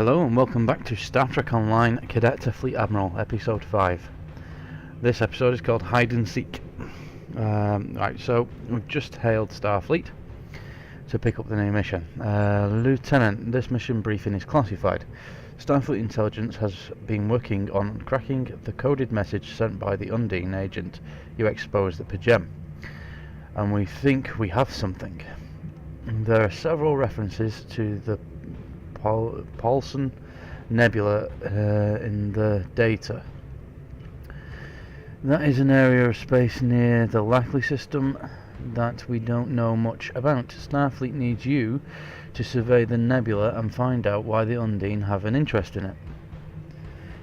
Hello and welcome back to Star Trek Online Cadet to Fleet Admiral, Episode 5. This episode is called Hide and Seek. Right, so we've just hailed Starfleet to pick up the new mission. Lieutenant, this mission briefing is classified. Starfleet Intelligence has been working on cracking the coded message sent by the Undine agent you exposed at P'Jem, and we think we have something. There are several references to the Paulson nebula in the data. That is an area of space near the Lackley system that we don't know much about. Starfleet needs you to survey the nebula and find out why the Undine have an interest in it.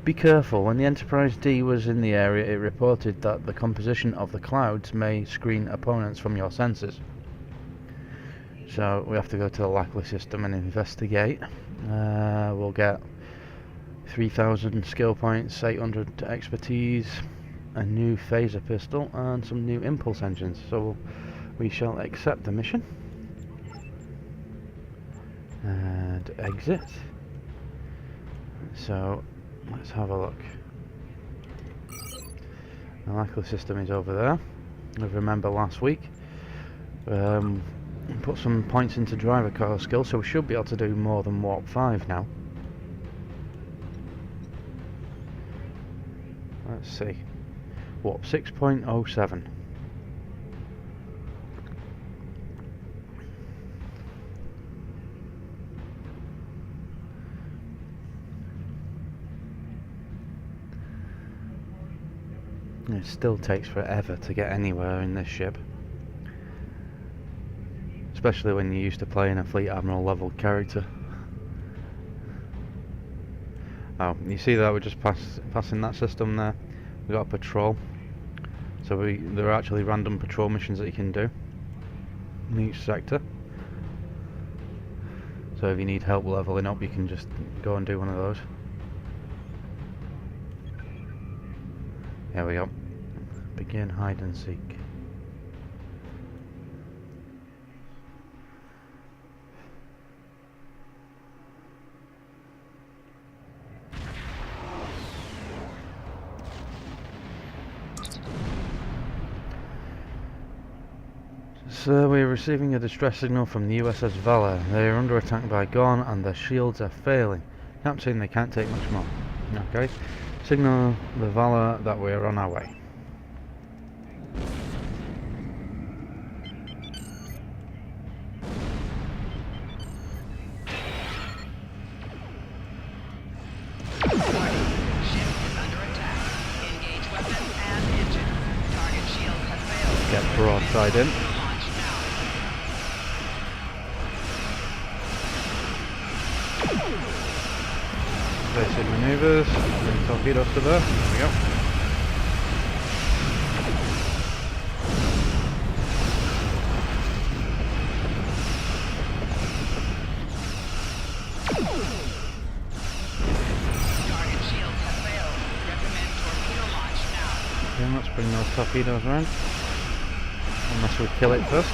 Be careful. When the Enterprise D was in the area, it reported that the composition of the clouds may screen opponents from your sensors. So we have to go to the Lackley system and investigate. We'll get 3,000 skill points, 800 expertise, a new phaser pistol and some new impulse engines. So we shall accept the mission and exit. So let's have a look. The Lackley system is over there. I remember last week put some points into driver car skill, so we should be able to do more than Warp 5 now. Let's see. Warp 6.07. It still takes forever to get anywhere in this ship, especially when you're used to playing a Fleet Admiral level character. Oh, you see that we're just passing that system there. We got a patrol, so there are actually random patrol missions that you can do in each sector. So if you need help leveling up, you can just go and do one of those. There we go. Begin hide and seek. So we're receiving a distress signal from the USS Valor. They are under attack by Gorn and their shields are failing. Captain, they can't take much more. Okay. Signal the Valor that we are on our way. Get broadside in. Basic maneuvers, bring torpedoes to there. There we go. Target shields have failed. Recommend torpedo launch now. Okay, let's bring those torpedoes around. Unless we kill it first.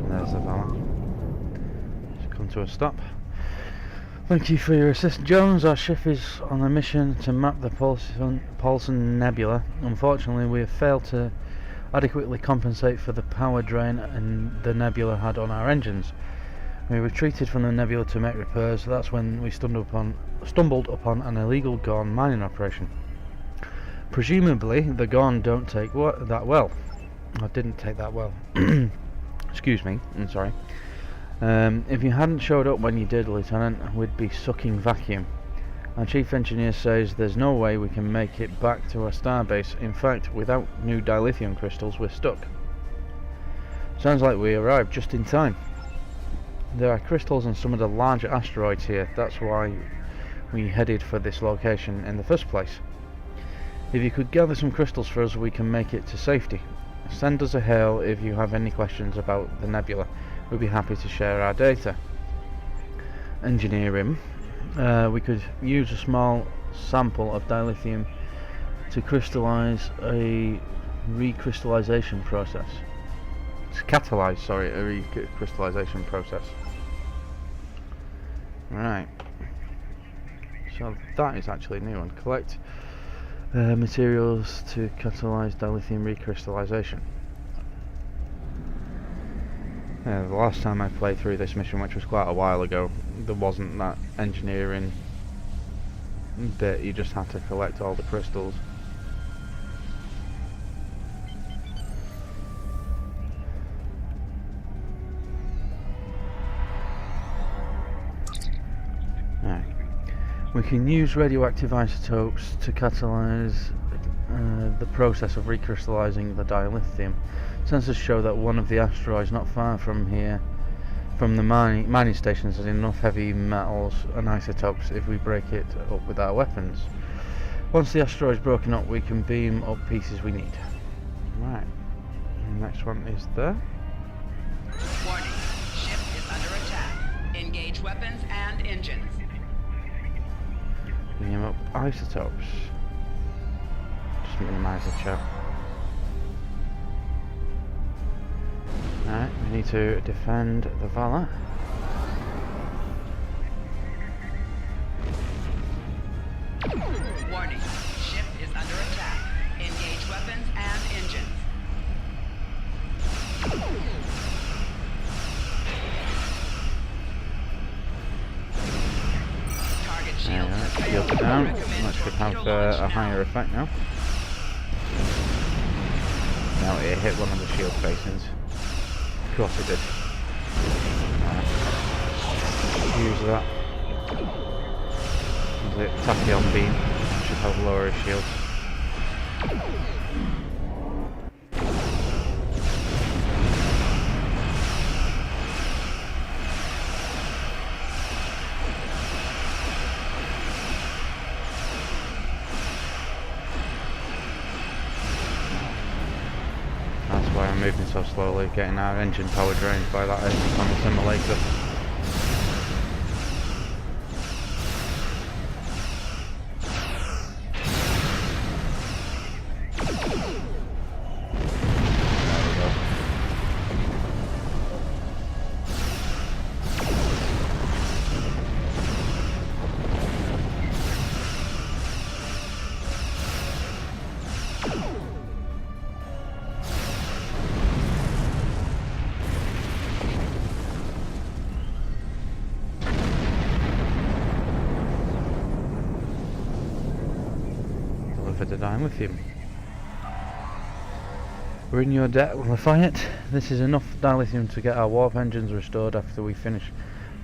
There's the Valor. Just come to a stop. Thank you for your assist, Jones. Our ship is on a mission to map the Paulson nebula. Unfortunately, we have failed to adequately compensate for the power drain and the nebula had on our engines. We retreated from the nebula to make repairs. That's when we stumbled upon an illegal Gorn mining operation. Presumably, the Gorn don't take that well. I didn't take that well. Excuse me, I'm sorry. If you hadn't showed up when you did, Lieutenant, we'd be sucking vacuum. Our chief engineer says there's no way we can make it back to our starbase. In fact, without new dilithium crystals, we're stuck. Sounds like we arrived just in time. There are crystals on some of the larger asteroids here. That's why we headed for this location in the first place. If you could gather some crystals for us, we can make it to safety. Send us a hail if you have any questions about the nebula. We'd be happy to share our data. Engineering. We could use a small sample of dilithium to crystallize a recrystallization process. To catalyze, sorry, a recrystallization process. Right. So that is actually a new one. Collect materials to catalyze dilithium recrystallization. The last time I played through this mission, which was quite a while ago, there wasn't that engineering bit. You just had to collect all the crystals. Right. We can use radioactive isotopes to catalyze the process of recrystallizing the dilithium. Sensors show that one of the asteroids not far from here, from the mining stations, has enough heavy metals and isotopes if we break it up with our weapons. Once the asteroid is broken up, we can beam up pieces we need. Right. The next one is there. Warning. Ship is under attack. Engage weapons and engines. Beam up isotopes. Just minimize the chat. Alright, we need to defend the Valor. Warning. Ship is under attack. Engage weapons and engines. Target shields have failed. Shields down. Recommend That should have torpedo launch a higher effect now. Now it hit one of the shield facings. Of course it did. Use that. The tachyon beam should help lower his shields. That's why I'm moving so slowly, getting our engine power drained by that engine on the simulator. For the dilithium. We're in your debt, Lafayette. This is enough dilithium to get our warp engines restored after we finish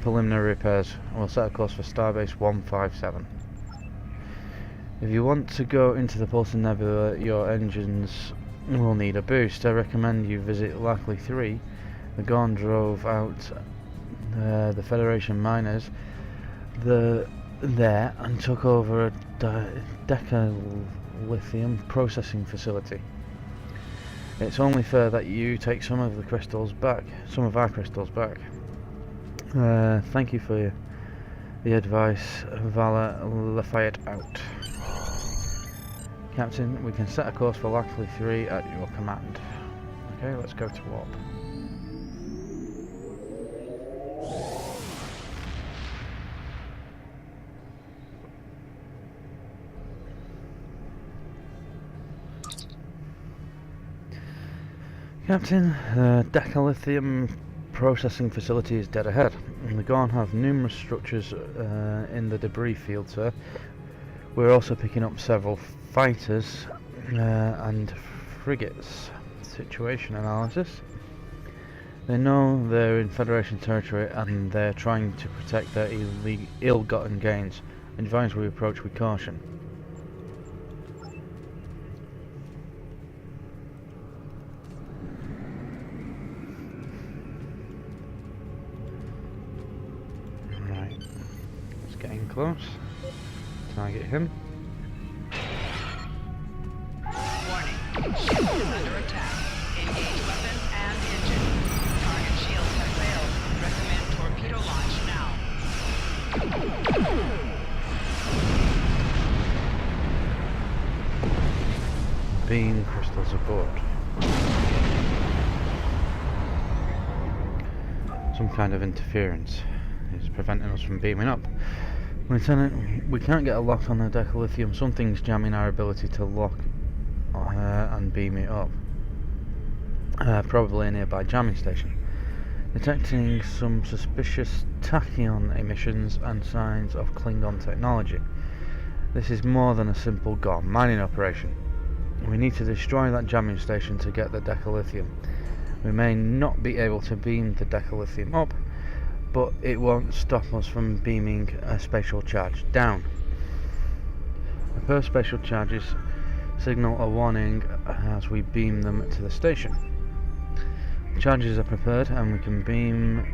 preliminary repairs. We'll set a course for Starbase 157. If you want to go into the Paulson Nebula, your engines will need a boost. I recommend you visit Lackley 3. The Gorn drove out the Federation miners there and took over a decalithium processing facility. It's only fair that you take some of our crystals back. Thank you for the advice. Valor, Lafayette out. Captain, we can set a course for Lackley 3 at your command. Okay, let's go to warp. Captain, the decalithium processing facility is dead ahead. The Gorn have numerous structures in the debris field, sir. We're also picking up several fighters and frigates. Situation analysis. They know they're in Federation territory and they're trying to protect their ill-gotten gains. Advise we approach with caution. Getting close. Target him. Warning. Ship is under attack. Engage weapons and engines. Target shields have failed. Recommend torpedo launch now. beam crystals aboard. Some kind of interference is preventing us from beaming up. Lieutenant, we can't get a lock on the decalithium. Something's jamming our ability to lock and beam it up. Probably a nearby jamming station. Detecting some suspicious tachyon emissions and signs of Klingon technology. This is more than a simple gold mining operation. We need to destroy that jamming station to get the decalithium. We may not be able to beam the decalithium up, but it won't stop us from beaming a spatial charge down. The first spatial charges signal a warning as we beam them to the station. Charges are prepared and we can beam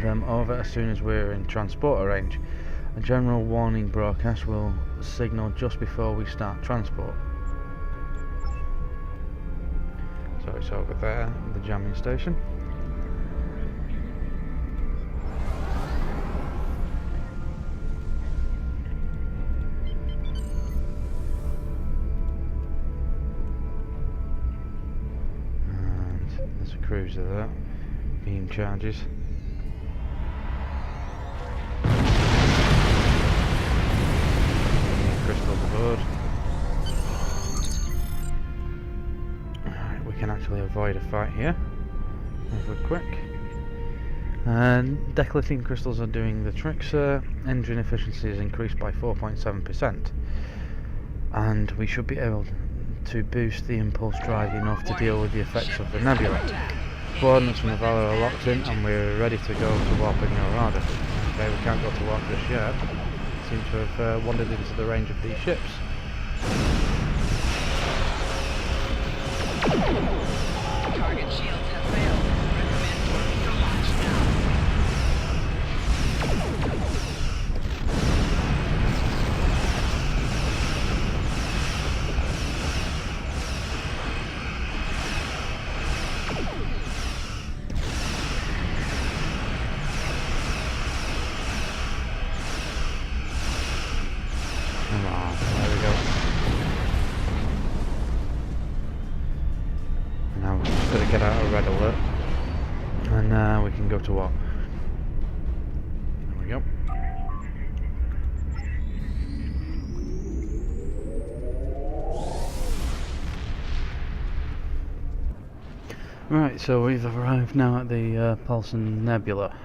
them over as soon as we're in transporter range. A general warning broadcast will signal just before we start transport. So it's over there, the jamming station. And there's a cruiser there. Beam charges. Crystals aboard. We can actually avoid a fight here if we're quick. And decalithium crystals are doing the trick, sir. Engine efficiency is increased by 4.7%, and we should be able to boost the impulse drive enough to deal with the effects of the nebula. Coordinates from the Valor are locked in and we're ready to go to warp in your radar. Okay, we can't go to warp just yet. Seem to have wandered into the range of these ships. Target shields have failed. Recommend torpedo launch now. Come on, there we go. Now we've just got to get out of red alert, and we can go to warp. There we go. Right, so we've arrived now at the Paulson Nebula.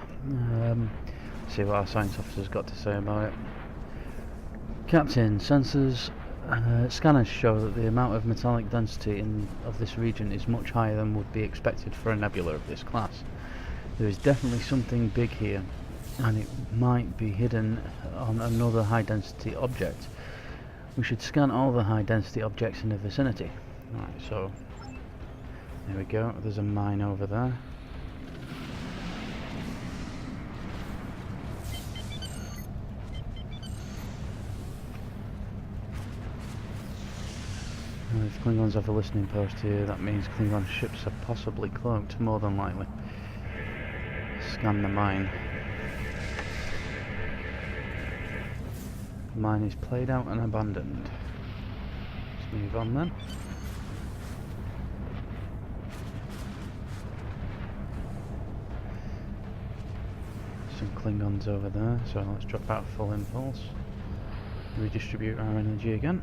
See what our science officer's got to say about it. Captain, sensors scanners show that the amount of metallic density of this region is much higher than would be expected for a nebula of this class. There is definitely something big here, and it might be hidden on another high density object. We should scan all the high density objects in the vicinity. Right, so there we go. There's a mine over there. If Klingons have a listening post here, that means Klingon ships are possibly cloaked, more than likely. Scan the mine. The mine is played out and abandoned. Let's move on then. Some Klingons over there, so let's drop out full impulse. Redistribute our energy again.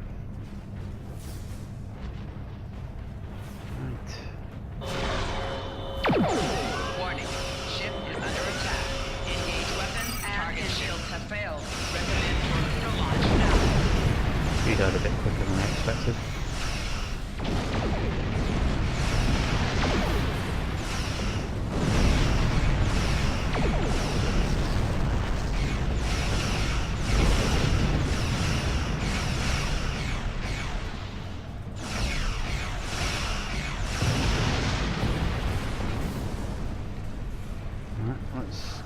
Warning. Ship is under attack. Engage weapons and target shields have failed. Recommend torpedo launch now. He died a bit quicker than I expected.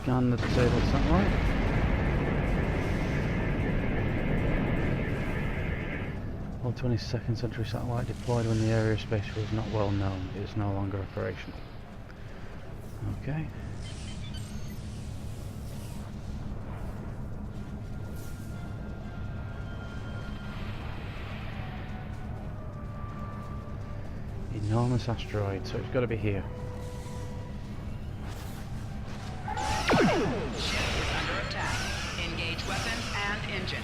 Scan the disabled satellite. All 22nd century satellite deployed when the area space was not well known. It is no longer operational. Okay. Enormous asteroid, so it's got to be here. Ship is under attack. Engage weapons and engine.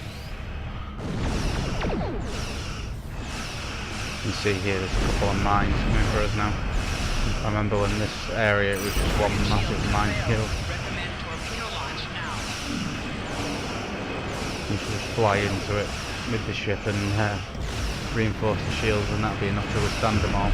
You see here there's a couple of mines coming for us now. I remember when this area it was just one massive minefield. Recommend torpedo launch now. You should just fly into it with the ship and reinforce the shields, and that'd be enough to withstand them all.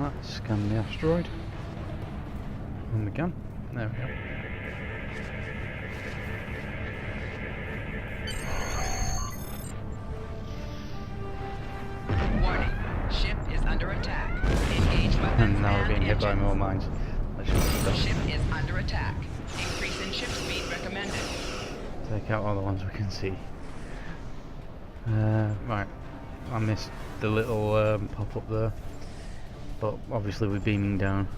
Let's scan the asteroid. And we can. There we go. Warning. Ship is under attack. Engage weapons And now we're being hit by engines. more mines. Let's just Ship is under attack. Increase in ship speed recommended. take out all the ones we can see. Right. I missed the little pop up there. But obviously we're beaming down.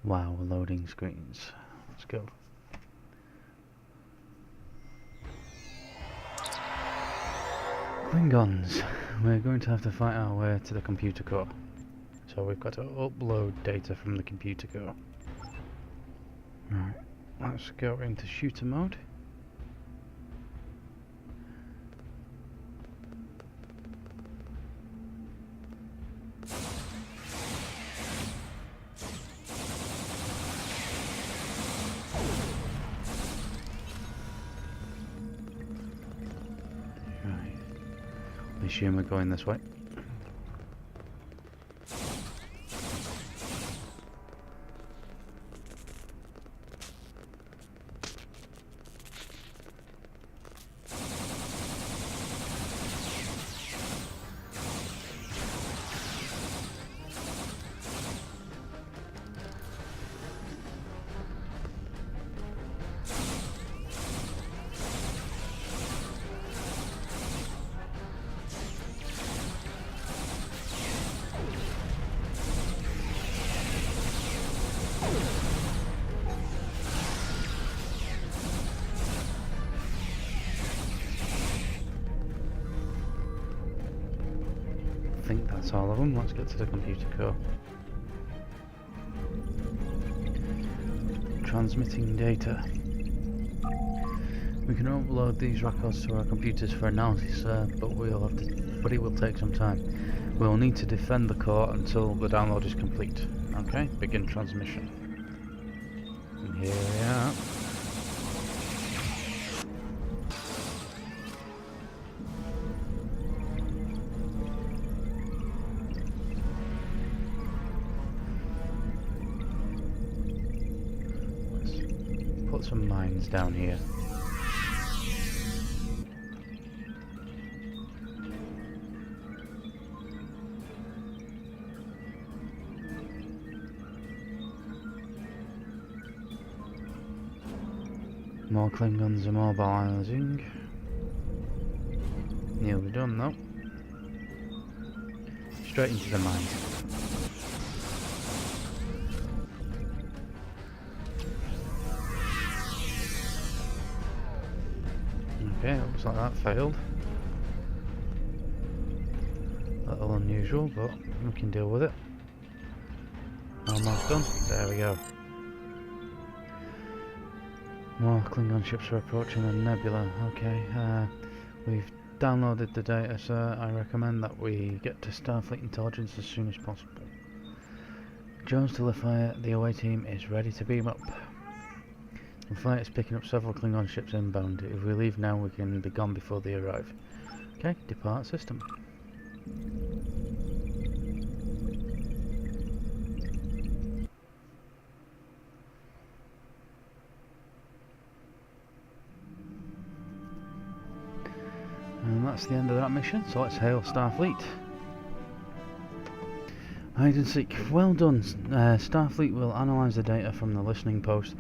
Wow, loading screens. Let's go. Klingons. We're going to have to fight our way to the computer core. So we've got to upload data from the computer core. Right, let's go into shooter mode. I assume we're going this way. I think that's all of them. Let's get to the computer core. Transmitting data. We can upload these records to our computers for analysis, but it will take some time. We'll need to defend the core until the download is complete. Okay, begin transmission. And here we are. Put some mines down here. More Klingons are mobilizing. Nearly done though. Straight into the mines. Okay, looks like that failed. A little unusual, but we can deal with it. Almost done. There we go. More Klingon ships are approaching the nebula. Okay, we've downloaded the data, sir. I recommend that we get to Starfleet Intelligence as soon as possible. Jones to lift fire, the away team is ready to beam up. The flight is picking up several Klingon ships inbound. If we leave now, we can be gone before they arrive. Okay, depart system. And that's the end of that mission, so let's hail Starfleet. Hide and seek. Well done. Starfleet will analyse the data from the listening post.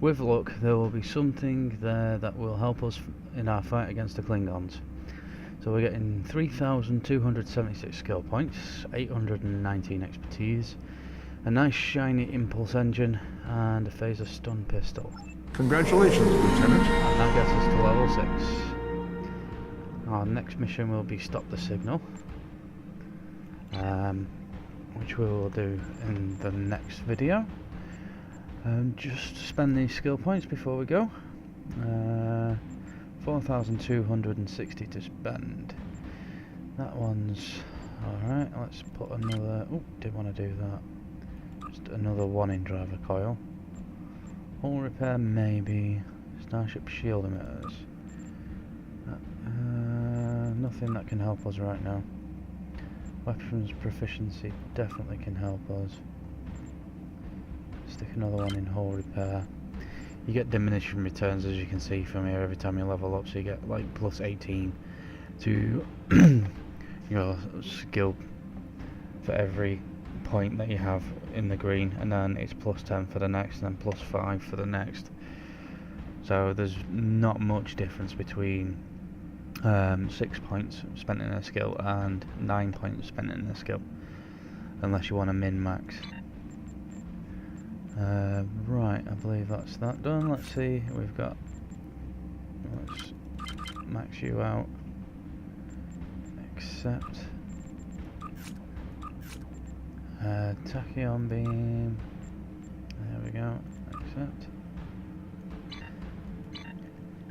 With luck, there will be something there that will help us in our fight against the Klingons. So we're getting 3,276 skill points, 819 expertise, a nice shiny impulse engine, and a phaser stun pistol. Congratulations, Lieutenant. And that gets us to level 6. Our next mission will be stop the signal, which we will do in the next video. Just spend these skill points before we go. 4,260 to spend. That one's alright. Let's put another. Oh, did want to do that. Just another one in driver coil. Hull repair, maybe. Starship shield emitters. Nothing that can help us right now. Weapons proficiency definitely can help us. Stick another one in hull repair. You get diminishing returns, as you can see from here, every time you level up, so you get like plus 18 to your skill for every point that you have in the green, and then it's plus 10 for the next, and then plus 5 for the next. So there's not much difference between 6 points spent in a skill and 9 points spent in a skill, unless you want to min-max. Right, I believe that's that done. Let's see, we've got, let's max you out, accept, tachyon beam, there we go, accept.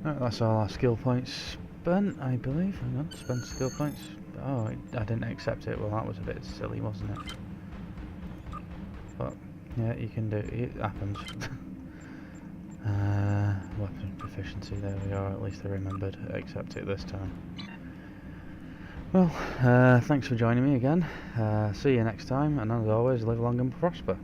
Right, that's all our skill points spent, I believe. Hang on, spend skill points. Oh, I didn't accept it. Well, that was a bit silly, wasn't it? But yeah, you can do it. It happens. Weapon proficiency. There we are. At least I remembered. Accept it this time. Well, thanks for joining me again. See you next time, and as always, live long and prosper.